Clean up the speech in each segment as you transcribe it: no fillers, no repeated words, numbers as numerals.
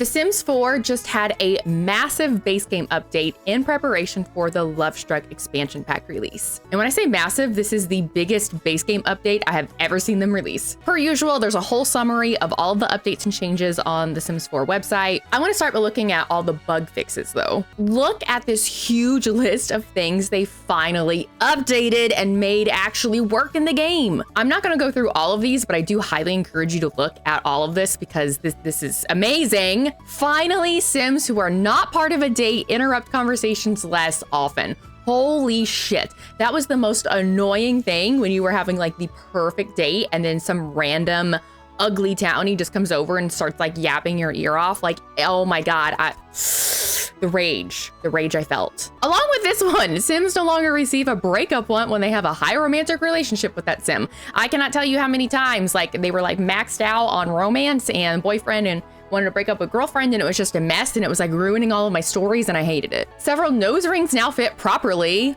The Sims 4 just had a massive base game update in preparation for the Love Struck expansion pack release. And when I say massive, this is the biggest base game update I have ever seen them release. Per usual, there's a whole summary of all of the updates and changes on the Sims 4 website. I want to start by looking at all the bug fixes though. Look at this huge list of things they finally updated and made actually work in the game. I'm not going to go through all of these, but I do highly encourage you to look at all of this because this is amazing. Finally, Sims who are not part of a date interrupt conversations less often. Holy shit. That was the most annoying thing when you were having like the perfect date and then some random ugly townie just comes over and starts like yapping your ear off. Like, oh my God, the rage I felt. Along with this one, Sims no longer receive a breakup want when they have a high romantic relationship with that Sim. I cannot tell you how many times like they were like maxed out on romance and boyfriend and wanted to break up with girlfriend and it was just a mess and it was like ruining all of my stories and I hated it. Several nose rings now fit properly.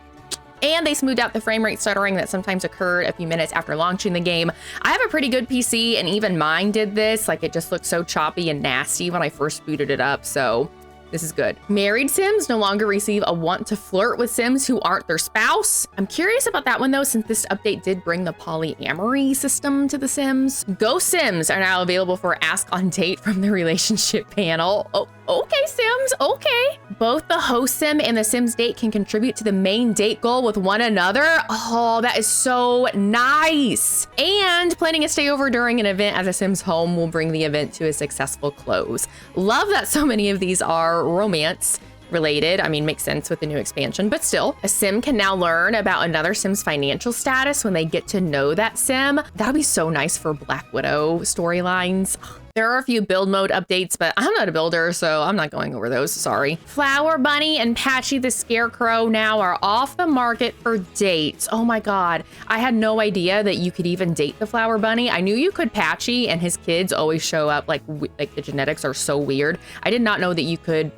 And they smoothed out the frame rate stuttering that sometimes occurred a few minutes after launching the game. I have a pretty good PC and even mine did this. Like it just looked so choppy and nasty when I first booted it up. So this is good. Married Sims no longer receive a want to flirt with Sims who aren't their spouse. I'm curious about that one though, since this update did bring the polyamory system to the Sims. Ghost Sims are now available for Ask on Date from the relationship panel. Oh, okay, Sims, okay. Both the host Sim and the Sims date can contribute to the main date goal with one another. Oh, that is so nice. And planning a stay over during an event at the Sims home will bring the event to a successful close. Love that so many of these are romance related. I mean, makes sense with the new expansion, but still, a Sim can now learn about another Sim's financial status when they get to know that Sim. That'll be so nice for Black Widow storylines. There are a few build mode updates, but I'm not a builder, so I'm not going over those, sorry. Flower Bunny and Patchy the Scarecrow now are off the market for dates. Oh my God, I had no idea that you could even date the Flower Bunny. I knew you could. Patchy and his kids always show up like the genetics are so weird. I did not know that you could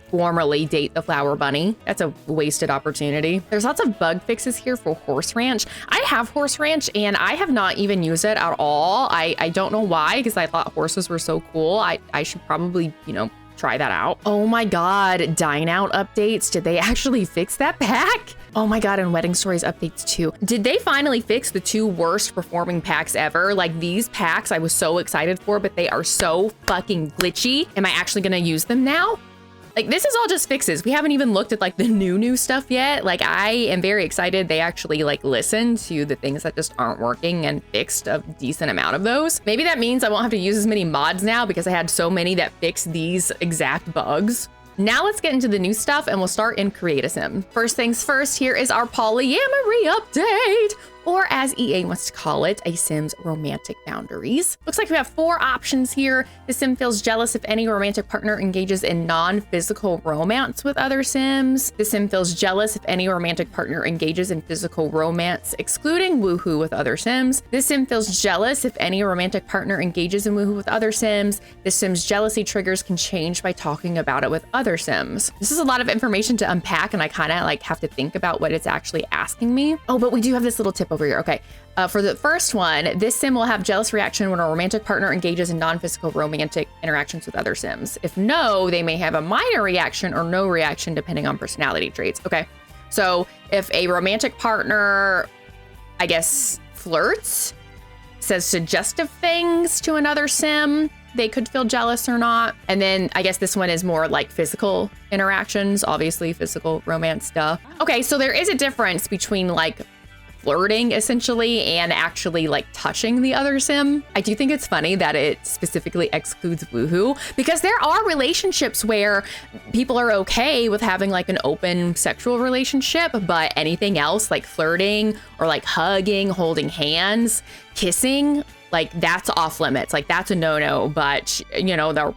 formally date the Flower Bunny. That's a wasted opportunity. There's lots of bug fixes here for Horse Ranch. I have Horse Ranch and I have not even used it at all. I don't know why, because I thought horses were so cool. I should probably, you know, try that out. Oh my God, Dine Out updates. Did they actually fix that pack? Oh my God, and Wedding Stories updates too. Did they finally fix the 2 worst performing packs ever? Like these packs I was so excited for, but they are so fucking glitchy. Am I actually gonna use them now? Like this is all just fixes. We haven't even looked at like the new stuff yet. Like I am very excited they actually like listened to the things that just aren't working and fixed a decent amount of those. Maybe that means I won't have to use as many mods now because I had so many that fix these exact bugs. Now let's get into the new stuff and we'll start in Create a Sim. First things first, here is our polyamory update. Or as EA wants to call it, a Sim's romantic boundaries. Looks like we have 4 options here. The Sim feels jealous if any romantic partner engages in non-physical romance with other Sims. The Sim feels jealous if any romantic partner engages in physical romance, excluding woohoo with other Sims. The Sim feels jealous if any romantic partner engages in woohoo with other Sims. The Sim's jealousy triggers can change by talking about it with other Sims. This is a lot of information to unpack and I kind of like have to think about what it's actually asking me. Oh, but we do have this little tip over here. Okay. For the first one, this Sim will have jealous reaction when a romantic partner engages in non-physical romantic interactions with other Sims. If no, they may have a minor reaction or no reaction depending on personality traits. Okay. So if a romantic partner, I guess, flirts, says suggestive things to another Sim, they could feel jealous or not. And then I guess this one is more like physical interactions, obviously physical romance stuff. Okay. So there is a difference between like flirting essentially and actually like touching the other Sim. I do think it's funny that it specifically excludes woohoo because there are relationships where people are okay with having like an open sexual relationship, but anything else like flirting or like hugging, holding hands, kissing, like that's off limits. Like that's a no-no, but you know,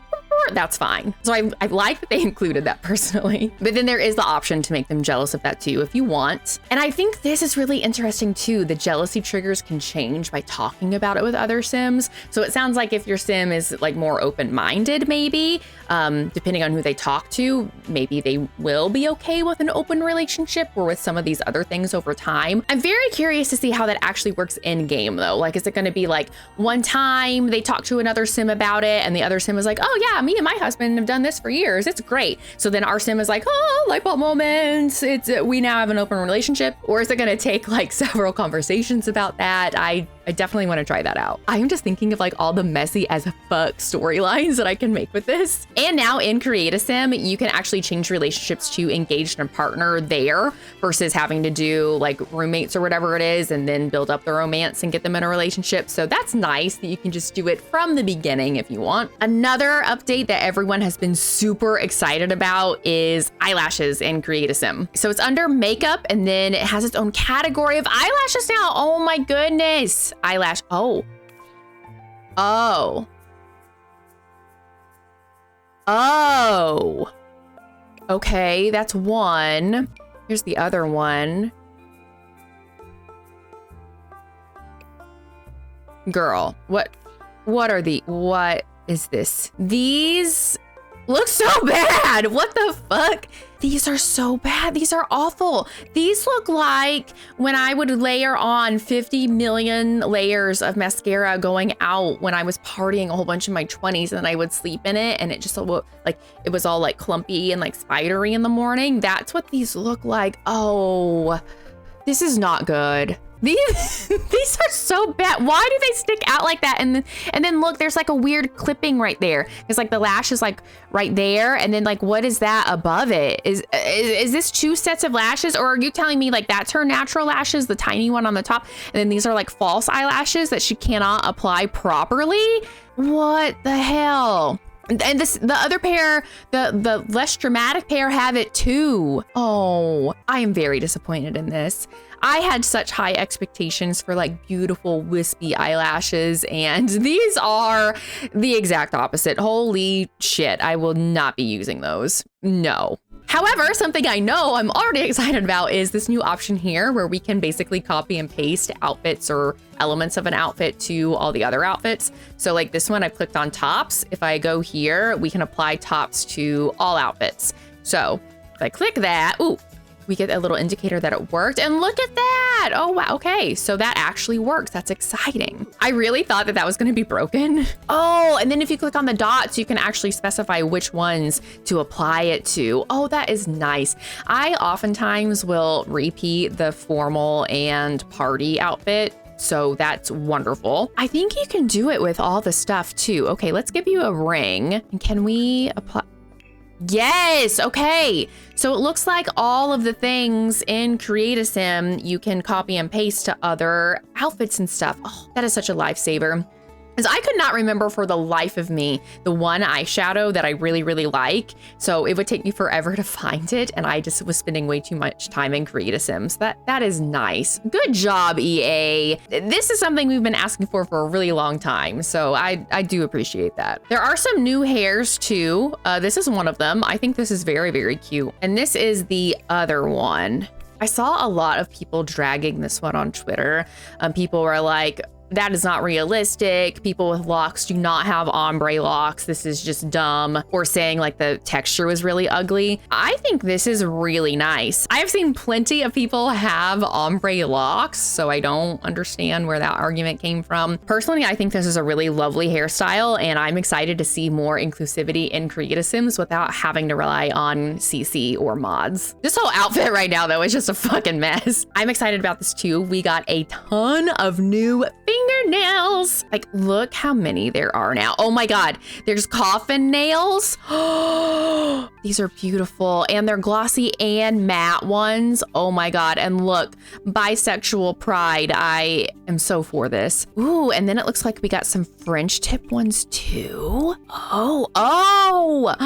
that's fine. So I like that they included that personally. But then there is the option to make them jealous of that too if you want. And I think this is really interesting too. The jealousy triggers can change by talking about it with other Sims. So it sounds like if your Sim is like more open-minded, maybe, depending on who they talk to, maybe they will be okay with an open relationship or with some of these other things over time. I'm very curious to see how that actually works in game though. Like, is it going to be like one time they talk to another Sim about it and the other Sim is like, oh yeah, me and my husband have done this for years. It's great. So then our sim is like, oh, light bulb moments. We now have an open relationship. Or is it going to take like several conversations about that? I definitely want to try that out. I'm just thinking of like all the messy as fuck storylines that I can make with this. And now in Create a Sim, you can actually change relationships to engaged and partner there versus having to do like roommates or whatever it is and then build up the romance and get them in a relationship. So that's nice that you can just do it from the beginning if you want. Another update that everyone has been super excited about is eyelashes in Create a Sim. So it's under makeup and then it has its own category of eyelashes now. Oh my goodness. Eyelash. Oh. Okay, that's one. Here's the other one. Girl, what is this? These look so bad. What the fuck? These are so bad. These are awful. These look like when I would layer on 50 million layers of mascara going out when I was partying a whole bunch in my 20s, and then I would sleep in it and it just looked like it was all like clumpy and like spidery in the morning. That's what these look like. Oh, this is not good. These are so bad. Why do they stick out like that? And then look, there's like a weird clipping right there. It's like the lash is like right there. And then like, what is that above it? Is this two sets of lashes? Or are you telling me like that's her natural lashes, the tiny one on the top? And then these are like false eyelashes that she cannot apply properly? What the hell? And the other pair, the less dramatic pair have it too. Oh, I am very disappointed in this. I had such high expectations for like beautiful wispy eyelashes, and these are the exact opposite. Holy shit, I will not be using those. No. However, something I know I'm already excited about is this new option here where we can basically copy and paste outfits or elements of an outfit to all the other outfits. So like this one, I clicked on tops. If I go here, we can apply tops to all outfits. So if I click that, ooh, we get a little indicator that it worked, and look at that. Oh, wow. Okay, so that actually works. That's exciting. I really thought that was going to be broken. Oh, and then if you click on the dots, you can actually specify which ones to apply it to. Oh, that is nice. I oftentimes will repeat the formal and party outfit, so that's wonderful. I think you can do it with all the stuff too. Okay, let's give you a ring. And can we apply? Yes, okay. So it looks like all of the things in Create a Sim you can copy and paste to other outfits and stuff. Oh, that is such a lifesaver. Because I could not remember for the life of me the one eyeshadow that I really, really like. So it would take me forever to find it, and I just was spending way too much time in Create a Sim. So that is nice. Good job, EA. This is something we've been asking for a really long time, so I do appreciate that. There are some new hairs too. This is one of them. I think this is very, very cute. And this is the other one. I saw a lot of people dragging this one on Twitter. People were like, that is not realistic. People with locks do not have ombre locks. This is just dumb. Or saying like the texture was really ugly. I think this is really nice. I have seen plenty of people have ombre locks, so I don't understand where that argument came from. Personally, I think this is a really lovely hairstyle, and I'm excited to see more inclusivity in Create a Sims without having to rely on CC or mods. This whole outfit right now, though, is just a fucking mess. I'm excited about this too. We got a ton of new fingernails. Like, look how many there are now. Oh my God, there's coffin nails. These are beautiful, and they're glossy and matte ones. Oh my God, and look, bisexual pride. I am so for this. Ooh, and then it looks like we got some French tip ones too. Oh,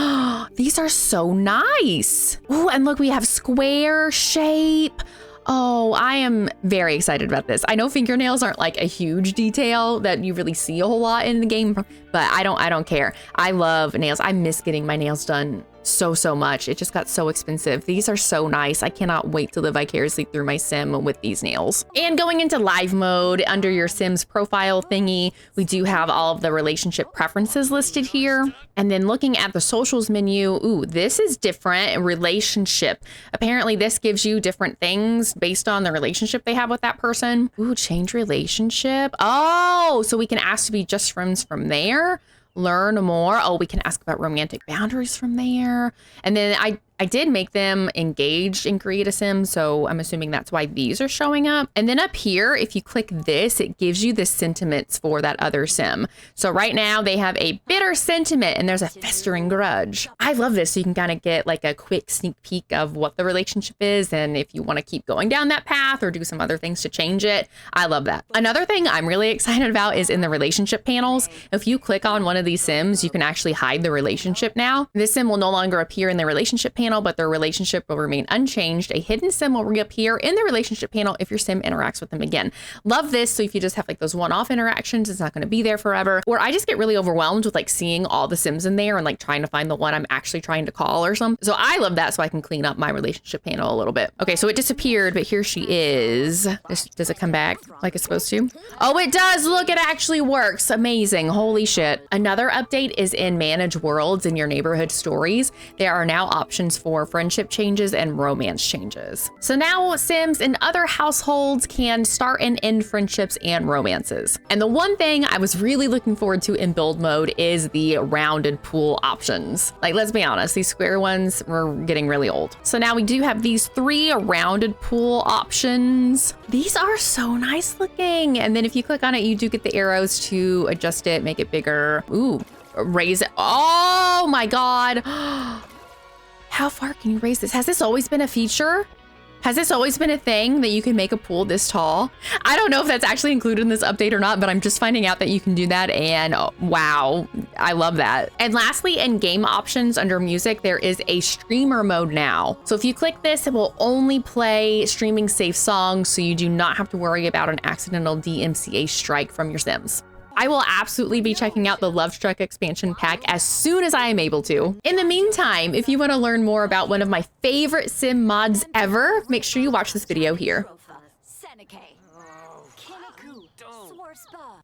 these are so nice. Ooh, and look, we have square shape. Oh, I am very excited about this. I know fingernails aren't like a huge detail that you really see a whole lot in the game, but I don't care. I love nails. I miss getting my nails done so much. It just got so expensive. These are so nice. I cannot wait to live vicariously through my sim with these nails. And going into live mode, under your Sims profile thingy, we do have all of the relationship preferences listed here. And then looking at the socials menu, ooh, this is different. Relationship. Apparently this gives you different things based on the relationship they have with that person. Ooh, change relationship. Oh, so we can ask to be just friends from there. learn more. Oh, we can ask about romantic boundaries from there. And then I did make them engaged in Create a Sim, so I'm assuming that's why these are showing up. And then up here, if you click this, it gives you the sentiments for that other sim. So right now they have a bitter sentiment and there's a festering grudge. I love this. So you can kind of get like a quick sneak peek of what the relationship is and if you want to keep going down that path or do some other things to change it. I love that. Another thing I'm really excited about is in the relationship panels. If you click on one of these sims, you can actually hide the relationship now. This sim will no longer appear in the relationship panel, but their relationship will remain unchanged. A hidden sim will reappear in the relationship panel if your sim interacts with them again. Love this. So if you just have like those one-off interactions, it's not going to be there forever. Or I just get really overwhelmed with like seeing all the sims in there and like trying to find the one I'm actually trying to call or something. So I love that so I can clean up my relationship panel a little bit. Okay, so it disappeared, but here she is. Does it come back like it's supposed to? Oh, it does. Look, it actually works. Amazing. Holy shit. Another update is in Manage Worlds in your neighborhood stories. There are now options for friendship changes and romance changes. So now Sims in other households can start and end friendships and romances. And the one thing I was really looking forward to in build mode is the rounded pool options. Like, let's be honest, these square ones were getting really old. So now we do have these 3 rounded pool options. These are so nice looking. And then if you click on it, you do get the arrows to adjust it, make it bigger. Ooh, raise it. Oh my God. How far can you raise this? Has this always been a feature? Has this always been a thing that you can make a pool this tall? I don't know if that's actually included in this update or not, but I'm just finding out that you can do that. And oh, wow, I love that. And lastly, in game options under music, there is a streamer mode now. So if you click this, it will only play streaming safe songs. So you do not have to worry about an accidental DMCA strike from your Sims. I will absolutely be checking out the Lovestruck expansion pack as soon as I am able to. In the meantime, if you want to learn more about one of my favorite sim mods ever, make sure you watch this video here.